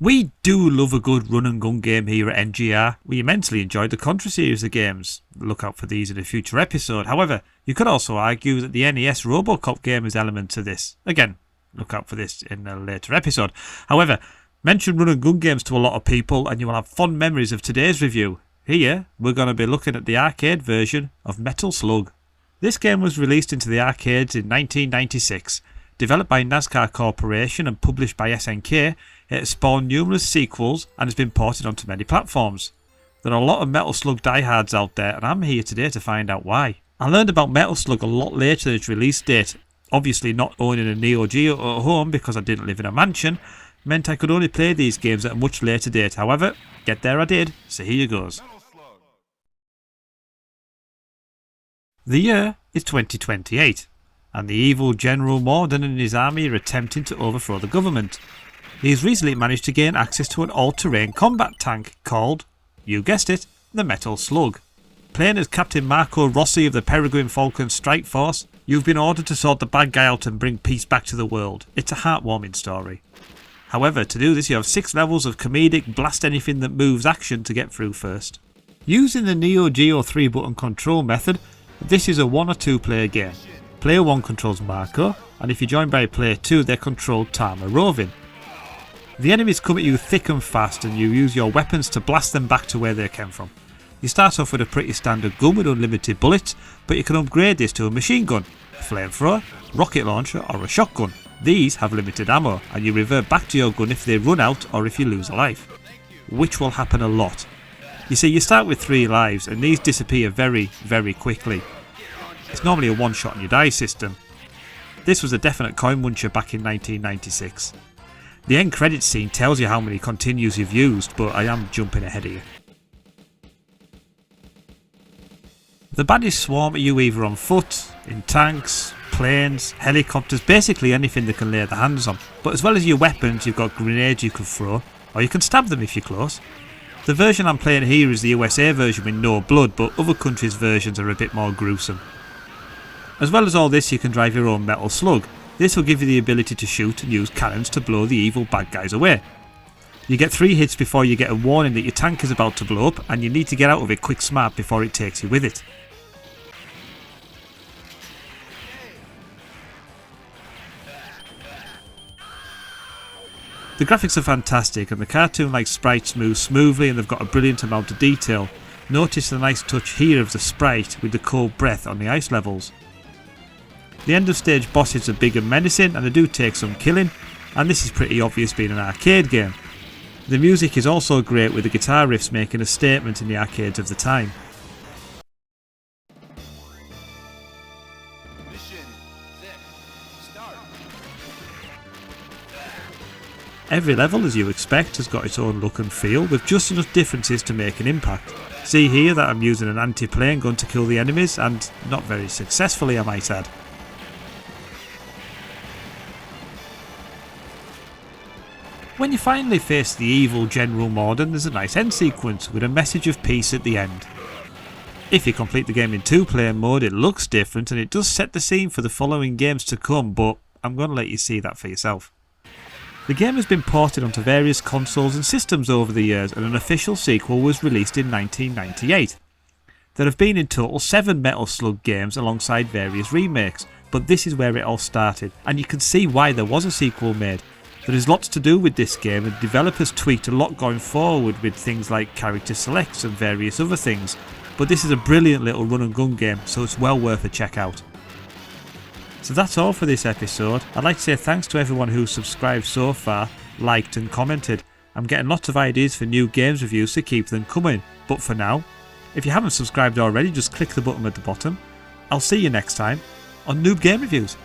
We do love a good run and gun game here at NGR. We immensely enjoyed the Contra series of games. Look out for these in a future episode. However, you could also argue that the NES Robocop game is element to this. Again, look out for this in a later episode. However, mention run and gun games to a lot of people and you will have fond memories of today's review. Here, we're going to be looking at the arcade version of Metal Slug. This game was released into the arcades in 1996. Developed by NASCAR Corporation and published by SNK, it has spawned numerous sequels and has been ported onto many platforms. There are a lot of Metal Slug diehards out there and I'm here today to find out why. I learned about Metal Slug a lot later than its release date. Obviously not owning a Neo Geo at home because I didn't live in a mansion meant I could only play these games at a much later date. However, get there I did, so here goes. The year is 2028. And the evil General Morden and his army are attempting to overthrow the government. He has recently managed to gain access to an all-terrain combat tank called, you guessed it, the Metal Slug. Playing as Captain Marco Rossi of the Peregrine Falcon Strike Force, you've been ordered to sort the bad guy out and bring peace back to the world. It's a heartwarming story. However, to do this you have 6 levels of comedic blast anything that moves action to get through first. Using the Neo Geo 3-button control method, this is a 1 or 2 player game. Player 1 controls Marco, and if you join by player 2 they control Tama Rovin. The enemies come at you thick and fast and you use your weapons to blast them back to where they came from. You start off with a pretty standard gun with unlimited bullets, but you can upgrade this to a machine gun, a flamethrower, rocket launcher or a shotgun. These have limited ammo and you revert back to your gun if they run out or if you lose a life, which will happen a lot. You see, you start with 3 lives and these disappear very, very quickly. It's normally a one shot and you die system. This was a definite coin muncher back in 1996. The end credits scene tells you how many continues you've used, but I am jumping ahead of you. The baddies swarm at you either on foot, in tanks, planes, helicopters, basically anything they can lay their hands on. But as well as your weapons you've got grenades you can throw, or you can stab them if you're close. The version I'm playing here is the USA version with no blood, but other countries' versions are a bit more gruesome. As well as all this you can drive your own Metal Slug. This will give you the ability to shoot and use cannons to blow the evil bad guys away. You get 3 hits before you get a warning that your tank is about to blow up and you need to get out of it quick smart before it takes you with it. The graphics are fantastic and the cartoon-like sprites move smoothly and they've got a brilliant amount of detail. Notice the nice touch here of the sprite with the cold breath on the ice levels. The end of stage bosses are big and menacing and they do take some killing, and this is pretty obvious being an arcade game. The music is also great with the guitar riffs making a statement in the arcades of the time. Every level, as you expect, has got its own look and feel with just enough differences to make an impact. See here that I'm using an anti-plane gun to kill the enemies, and not very successfully I might add. When you finally face the evil General Morden, there's a nice end sequence with a message of peace at the end. If you complete the game in 2-player mode it looks different and it does set the scene for the following games to come, but I'm going to let you see that for yourself. The game has been ported onto various consoles and systems over the years and an official sequel was released in 1998. There have been in total 7 Metal Slug games alongside various remakes, but this is where it all started and you can see why there was a sequel made. There is lots to do with this game and developers tweaked a lot going forward with things like character selects and various other things, but this is a brilliant little run and gun game so it's well worth a check out. So that's all for this episode. I'd like to say thanks to everyone who's subscribed so far, liked and commented. I'm getting lots of ideas for new games reviews so keep them coming, but for now, if you haven't subscribed already just click the button at the bottom. I'll see you next time on Noob Game Reviews.